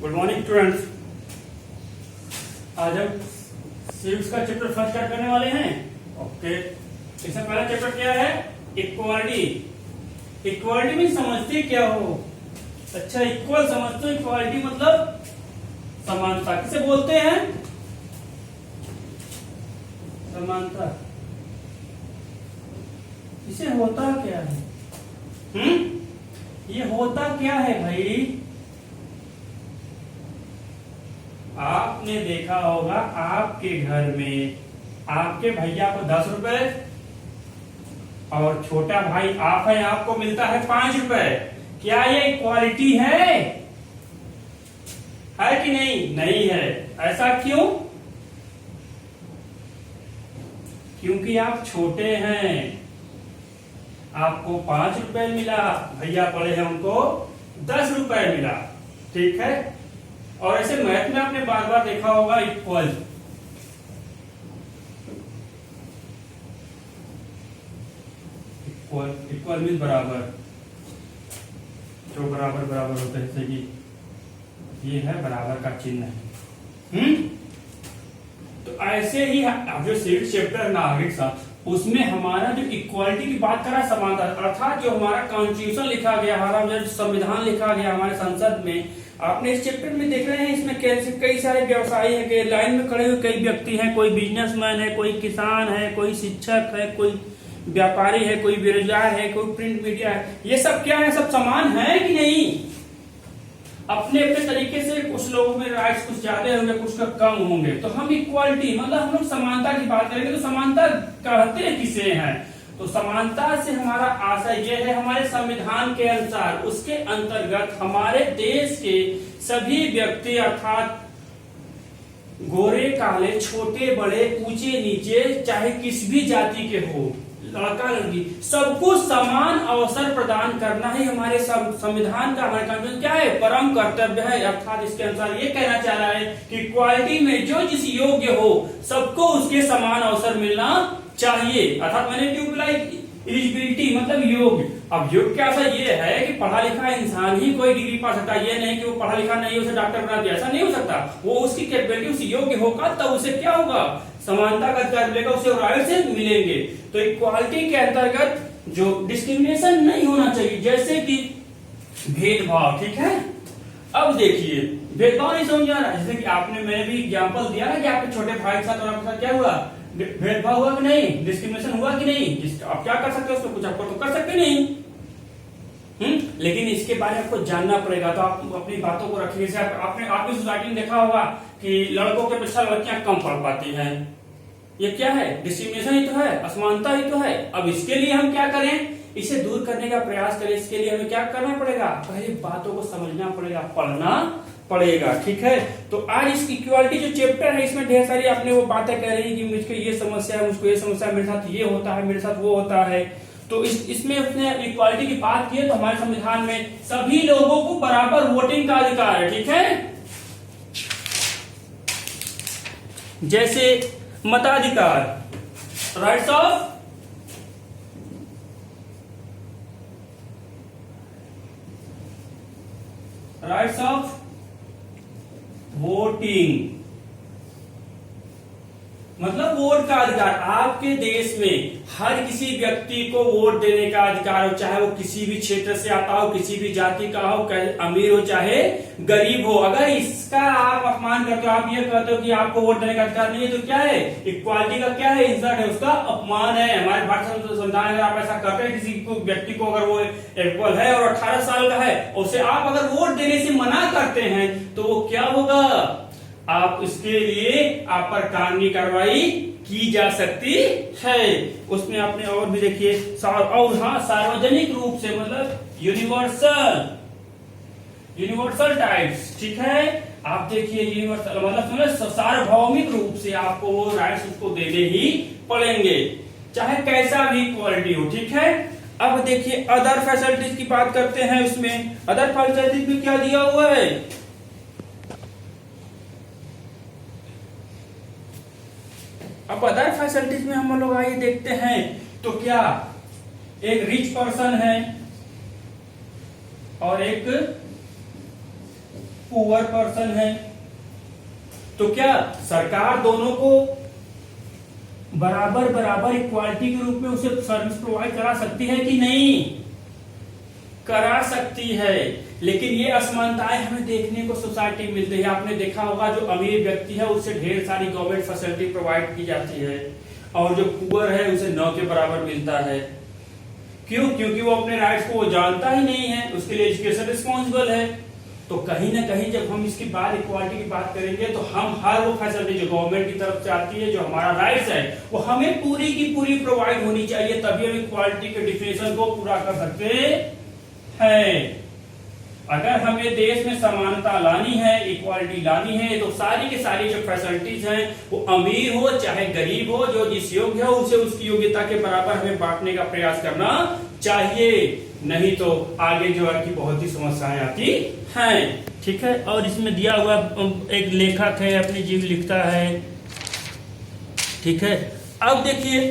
Good morning students. आज हम civics का चैप्टर फर्स्ट स्टार्ट करने वाले हैं। ओके, इसमें पहला चैप्टर क्या है? इक्वालिटी। इक्वालिटी में समझते क्या हो? अच्छा, इक्वल समझते हो। इक्वालिटी मतलब समानता। किसे बोलते हैं? समानता। इसे होता क्या है? ये होता क्या है भाई? आपने देखा होगा आपके घर में आपके भैया को 10 रुपए और छोटा भाई आप है, आपको मिलता है 5 रुपए। क्या ये इक्वालिटी है कि नहीं? नहीं है। ऐसा क्यों? क्योंकि आप छोटे हैं, आपको 5 रुपए मिला, भैया पड़े हैं उनको 10 रुपए मिला। ठीक है। और ऐसे मैथ में आपने बार बार देखा होगा इक्वल। इक्वल मीन बराबर। जो बराबर बराबर होता है, जैसे कि ये है बराबर का चिन्ह है। तो ऐसे ही जो सिविक्स चैप्टर नागरिक शास्त्र, उसमें हमारा जो इक्वालिटी की बात कर रहा है, समानता, अर्थात जो हमारा कॉन्स्टिट्यूशन लिखा गया, हमारा जो संविधान लिखा गया हमारे संसद में, आपने इस चैप्टर में देख रहे हैं। इसमें कई सारे व्यवसायी हैं, लाइन में खड़े हुए कई व्यक्ति हैं। कोई बिजनेसमैन है, कोई किसान है, कोई शिक्षक है, कोई व्यापारी है, कोई बेरोजगार है, कोई प्रिंट मीडिया है। ये सब क्या है? सब समान है कि नहीं? अपने अपने तरीके से कुछ लोगों में राइट्स कुछ ज्यादा होंगे, कुछ का कम होंगे। तो हम इक्वालिटी मतलब हम लोग समानता की बात करेंगे। तो समानता कहते किसे हैं? तो समानता से हमारा आशय यह है, हमारे संविधान के अनुसार, उसके अंतर्गत हमारे देश के सभी व्यक्ति अर्थात गोरे काले, छोटे बड़े, ऊंचे नीचे, चाहे किसी भी जाति के हो, लड़का लड़की, सबको समान अवसर प्रदान करना ही हमारे संविधान का, हमारे कानून क्या है? परम कर्तव्य है। अर्थात इसके अनुसार ये कहना चाह रहा है कि इक्वालिटी में जो जिस योग्य हो, सबको उसके समान अवसर मिलना चाहिए। अर्थात मैंने क्यों बोला एलिजिबिलिटी मतलब योग्य। अब योग्य क्या सा ये है कि पढ़ा लिखा इंसान ही कोई डिग्री पा सकता है। ये नहीं कि वो पढ़ा लिखा नहीं, उसे डॉक्टर बना दिया, ऐसा नहीं हो सकता। वो उसकी कैपेबिलिटी, उसे योग्य होगा तब उसे क्या होगा? समानता का अधिकार मिलेगा, उसे राइट्स मिलेंगे। तो इक्वालिटी के अंतर्गत जो डिस्क्रिमिनेशन नहीं होना चाहिए, जैसे कि भेदभाव। ठीक है। अब देखिए, भेदभाव नहीं समझ आ रहा। जैसे कि आपने, मैंने भी एग्जाम्पल दिया ना कि आपके छोटे भाई के साथ और आपके साथ क्या हुआ? भेदभाव हुआ कि नहीं? डिस्क्रिमिनेशन हुआ कि नहीं? आप क्या कर सकते हो? उसको कुछ आपको तो कर सकते नहीं। लेकिन इसके बारे में आपको जानना पड़ेगा। तो आप अपनी बातों को रखिए। जैसे आपने सोसाइटी में देखा होगा कि लड़कों के अपेक्षा लड़कियां कम पढ़ पाती हैं। ये क्या है? डिस्क्रिमिनेशन ही तो है, असमानता ही तो है। अब इसके लिए हम क्या करें? इसे दूर करने का प्रयास करें। इसके लिए हमें क्या करना पड़ेगा? पहले बातों को समझना पड़ेगा, पढ़ना पड़ेगा। ठीक है। तो आज इस इक्वालिटी जो चैप्टर है, इसमें ढेर सारी आपने वो बातें कह रही कि मुझको ये समस्या है, मुझको ये समस्या है, मेरे साथ ये होता है, मेरे साथ वो होता है। तो इसमें उसने इक्वालिटी की बात की है। तो हमारे संविधान में सभी लोगों को बराबर वोटिंग का अधिकार है। ठीक है। जैसे मताधिकार, राइट्स ऑफ वोटिंग मतलब वोट का अधिकार। आपके देश में हर किसी व्यक्ति को वोट देने का अधिकार हो, चाहे वो किसी भी क्षेत्र से आता हो, किसी भी जाति का हो, अमीर हो चाहे गरीब हो। अगर इसका आप अपमान करते हो, आप ये कहते हो कि आपको वोट देने का अधिकार नहीं है, तो क्या है? इक्वालिटी का क्या है? इंसल्ट है, उसका अपमान है। हमारे भारत संविधान अगर आप ऐसा करते हैं किसी को व्यक्ति को, अगर वो इक्वल है और 18 साल का है, उसे आप अगर वोट देने से मना करते हैं, तो वो क्या होगा? आप इसके लिए आप पर कानूनी कार्रवाई की जा सकती है। उसमें आपने और भी देखिए, और हाँ, सार्वजनिक रूप से मतलब यूनिवर्सल टाइप्स। ठीक है। आप देखिए यूनिवर्सल मतलब सार्वभौमिक रूप से आपको वो राइट्स उसको देने ही पड़ेंगे, चाहे कैसा भी क्वालिटी हो। ठीक है। अब देखिए अदर फैसिलिटीज की बात करते हैं। उसमें अदर फैसिलिटीज में क्या दिया हुआ है? अब अदर फैसिलिटीज में हम लोग आइए देखते हैं। तो क्या एक रिच पर्सन है और एक पुअर पर्सन है। तो क्या सरकार दोनों को बराबर बराबर इक्वालिटी के रूप में उसे सर्विस प्रोवाइड करा सकती है कि नहीं? करा सकती है, लेकिन ये असमानताएं हमें देखने को सोसाइटी में मिलती है। आपने देखा होगा जो अमीर व्यक्ति है उससे ढेर सारी गवर्नमेंट फैसिलिटी प्रोवाइड की जाती है और जो पुअर है उसे 9 के बराबर मिलता है। क्यों? क्योंकि वो अपने राइट्स को वो जानता ही नहीं है, उसके लिए एजुकेशन रिस्पॉन्सिबल है। तो कहीं ना कहीं जब हम इसकी बात इक्वालिटी की बात करेंगे तो हम हर वो फैसिलिटी जो गवर्नमेंट की तरफ से आती है, जो हमारा राइट्स है, वो हमें पूरी की पूरी प्रोवाइड होनी चाहिए, तभी हम इक्वालिटी के डिफिनेशन को पूरा कर सकते हैं। अगर हमें देश में समानता लानी है, इक्वालिटी लानी है, तो सारी की सारी जो फैसिलिटीज हैं वो अमीर हो चाहे गरीब हो, जो जिस योग्य हो उसे उसकी योग्यता के बराबर हमें बांटने का प्रयास करना चाहिए, नहीं तो आगे जो है कि बहुत ही समस्याएं आती हैं। ठीक है, और इसमें दिया हुआ एक लेखक है अपनी जीव लिखता है। ठीक है, अब देखिए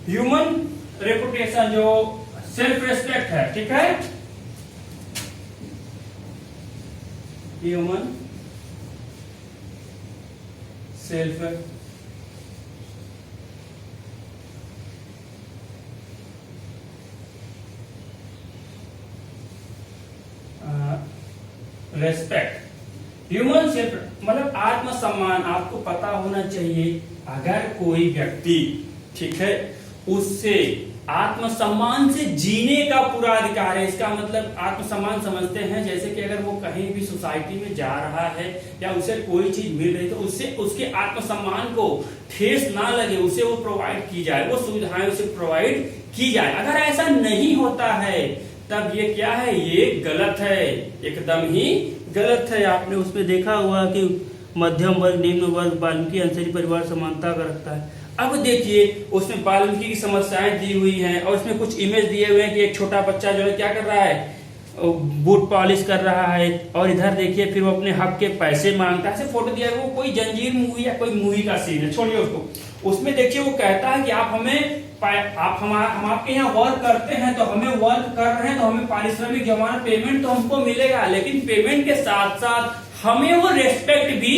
ह्यूमन रेपुटेशन जो सेल्फ रेस्पेक्ट है, ठीक है, human self respect, human self मतलब आत्मसम्मान। आपको पता होना चाहिए अगर कोई व्यक्ति, ठीक है, उससे आत्मसम्मान से जीने का पूरा अधिकार है। इसका मतलब आत्मसम्मान समझते हैं जैसे कि अगर वो कहीं भी सोसाइटी में जा रहा है या उसे कोई चीज मिल रही तो उससे उसके आत्मसम्मान को ठेस ना लगे, उसे वो प्रोवाइड की जाए, वो सुविधाएं उसे प्रोवाइड की जाए। अगर ऐसा नहीं होता है तब ये क्या है? ये गलत है, एकदम ही गलत है। आपने उसमें देखा हुआ कि मध्यम वर्ग, निम्न वर्ग, वाल्मीकि अंशरी परिवार समानता का रखता है। अब देखिए उसमें वाल्मीकि की समस्याएं दी हुई हैं और उसमें कुछ इमेज दिए हुए हैं कि एक छोटा बच्चा जो है क्या कर रहा है, बूट पॉलिश कर रहा है, और इधर देखिए फिर वो अपने हक के पैसे मांगता है। ऐसे फोटो दिया है, वो कोई जंजीर मूवी या कोई मूवी का सीन है, छोड़िए उसको। उसमें देखिए वो कहता है कि हम आपके यहाँ वर्क करते हैं तो हमें वर्क कर रहे हैं तो हमें पारिश्रमिक जो हमारा पेमेंट तो हमको मिलेगा, लेकिन पेमेंट के साथ साथ हमें वो रेस्पेक्ट भी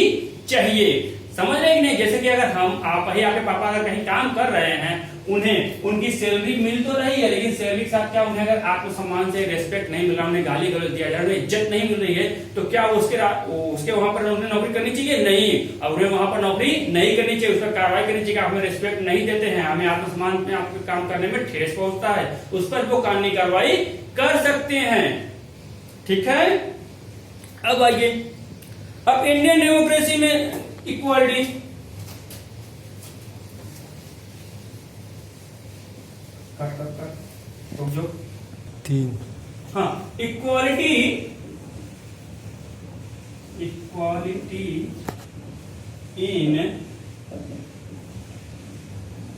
चाहिए। समझ रहे कि नहीं? जैसे कि अगर आप ही आपके पापा अगर कहीं काम कर रहे हैं, उन्हें उनकी सैलरी मिल तो रही है, लेकिन सैलरी के साथ क्या उन्हें अगर आत्मसम्मान से रेस्पेक्ट नहीं मिल रहा, उन्हें गाली गलौज दिया जा रहा है, इज्जत नहीं मिल रही है, तो क्या उसके वहां पर उन्हें नौकरी करनी चाहिए? नहीं। अब उन्हें वहां पर नौकरी नहीं करनी चाहिए, उस पर कार्रवाई करनी चाहिए। हमें रेस्पेक्ट नहीं देते हैं, हमें आत्मसम्मान में आपके काम करने में ठेस पहुंचता है, उस पर वो कानूनी कार्रवाई कर सकते हैं। ठीक है, अब आइए, अब इंडियन डेमोक्रेसी में इक्वालिटी, जो 3, हाँ, इक्वालिटी इन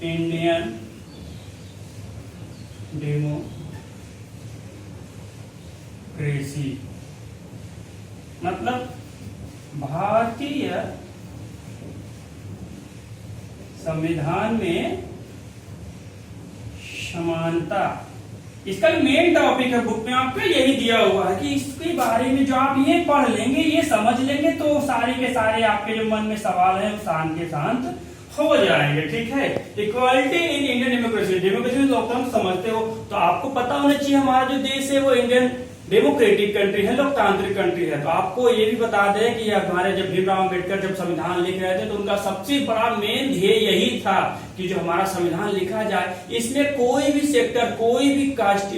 इंडियन डेमोक्रेसी मतलब भारतीय संविधान में समानता, इसका मेन टॉपिक है बुक में आपका, यही दिया हुआ है कि इसके बारे में जो आप ये पढ़ लेंगे, ये समझ लेंगे, तो सारे के सारे आपके जो मन में सवाल है शांत के शांत हो जाएंगे। ठीक है, equality in Indian democracy, democracy में लोकतंत्र समझते हो तो आपको पता होना चाहिए हमारा जो देश है वो इंडियन डेमोक्रेटिक कंट्री है, लोकतांत्रिक कंट्री है। तो आपको ये भी बता दें कि हमारे जब भीमराव अम्बेडकर जब संविधान लिख रहे थे तो उनका सबसे बड़ा मेन ध्येय यही था कि जो हमारा संविधान लिखा जाए, इसमें कोई भी सेक्टर, कोई भी कास्ट,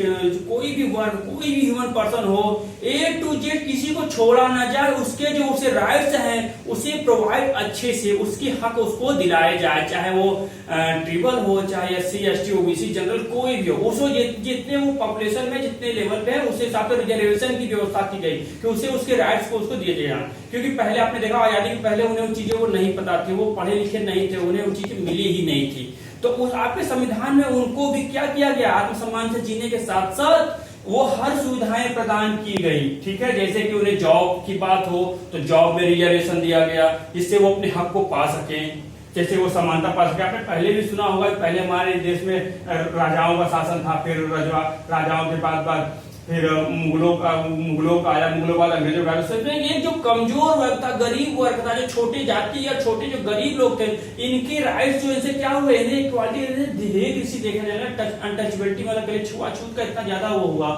कोई भी वर्ग, कोई भी ह्यूमन पर्सन हो, A to Z किसी को छोड़ा ना जाए, उसके जो उसे राइट्स हैं उसे प्रोवाइड अच्छे से, उसके हक उसको दिलाए जाए, चाहे वो ट्रिबल हो, चाहे SC ST OBC जनरल कोई भी हो, उसको जितने वो पॉपुलेशन में जितने लेवल पे है उसे हिसाब से रिजर्वेशन की व्यवस्था की गई कि उसे उसके राइट्स को उसको दिए जाए। क्योंकि पहले आपने देखा आजादी के पहले उन्हें उन चीजों को नहीं पता थी, वो पढ़े लिखे नहीं थे, उन्हें वो चीजें मिली ही नहीं थी। तो उस आपके संविधान में उनको भी क्या किया गया, आत्मसम्मान से जीने के साथ साथ वो हर सुविधाएं प्रदान की गई। ठीक है, जैसे कि उन्हें जॉब की बात हो तो जॉब में रिजर्वेशन दिया गया जिससे वो अपने हक को पा सकें, जैसे वो समानता पा सके। आपने पहले भी सुना होगा, पहले हमारे देश में राजाओं का शासन था, फिर राजाओं के बाद फिर मुगलों का आया, मुगलों बाद अंग्रेजों का आया। सोचते ये जो कमजोर वर्ग था, गरीब वर्ग था, जो छोटे जाति या छोटे जो गरीब लोग थे, इनके राइट्स जो इनसे क्या हुए, इन्हें इक्वालिटी धीरे धीरे देखा जाएगा, अनटचबिलिटी मतलब पहले छुआछूत का इतना ज्यादा वो हुआ,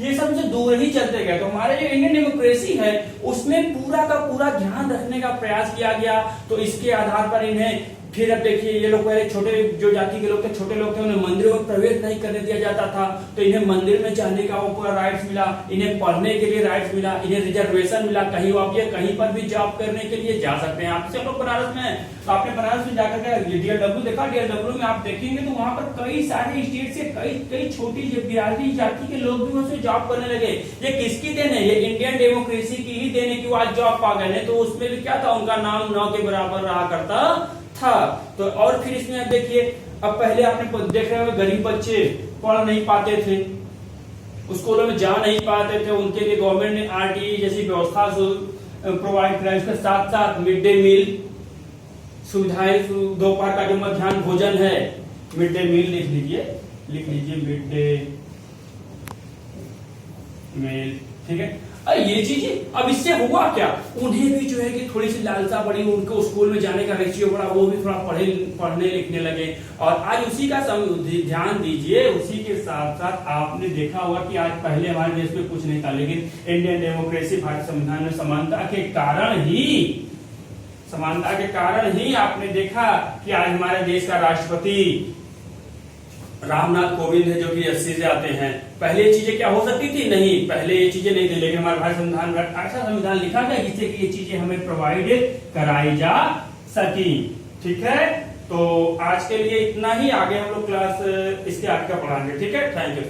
ये सब से दूर ही चलते गए। तो हमारे जो इंडियन डेमोक्रेसी है उसमें पूरा का पूरा ध्यान रखने का प्रयास किया गया। तो इसके आधार पर इन्हें फिर अब देखिए ये लोग पहले छोटे जो जाति के लोग थे, छोटे लोग थे, उन्हें मंदिरों में प्रवेश नहीं करने दिया जाता था, तो इन्हें मंदिर में जाने का वो पूरा राइट्स मिला, इन्हें पढ़ने के लिए राइट्स मिला, इन्हें रिजर्वेशन मिला, कहीं आप ये कहीं पर भी जॉब करने के लिए जा सकते हैं। आप सब लोग बनारस में, तो आपने बनारस में जाकर के डीएलडब्ल्यू देखा, डीएलडब्ल्यू में आप देखेंगे तो वहां पर कई सारे स्टेट से कई छोटी बिरादरी जाति के लोग भी वहां जॉब करने लगे। ये किसकी देन है? ये इंडियन डेमोक्रेसी की ही देन है कि वो आज जॉब पा गए। तो उसमें भी क्या था, उनका नाम 9 के बराबर रहा करता था। तो और फिर इसमें अब देखिए, अब पहले आपने देख रहे हो गरीब बच्चे पढ़ नहीं पाते थे, स्कूलों में जा नहीं पाते थे, उनके लिए गवर्नमेंट ने आरटीई जैसी व्यवस्था प्रोवाइड कराई। उसके साथ साथ मिड डे मील सुविधाएं, दोपहर का जो मध्याह्न भोजन है, मिड डे मील लिख लीजिए मिड डे मील, ठीक है। ये चीजें अब इससे हुआ क्या, उन्हें भी जो है कि थोड़ी सी लालसा बढ़ी, उनको स्कूल में जाने का रेशियो बढ़ा, वो भी थोड़ा पढ़ने लिखने लगे। और आज उसी का ध्यान दीजिए, उसी के साथ साथ आपने देखा होगा कि आज पहले हमारे देश में कुछ नहीं था, लेकिन इंडियन डेमोक्रेसी भारत संविधान में समानता के कारण ही आपने देखा कि आज हमारे देश का राष्ट्रपति रामनाथ कोविंद है, जो कि 80 से आते हैं। पहले ये चीजें क्या हो सकती थी? नहीं, पहले ये चीजें नहीं थी, लेकिन हमारे भारत संविधान में ऐसा संविधान लिखा गया जिससे कि ये चीजें हमें प्रोवाइड कराई जा सकी। ठीक है, तो आज के लिए इतना ही, आगे हम लोग क्लास इसके आगे का पढ़ाएंगे। ठीक है, थैंक यू।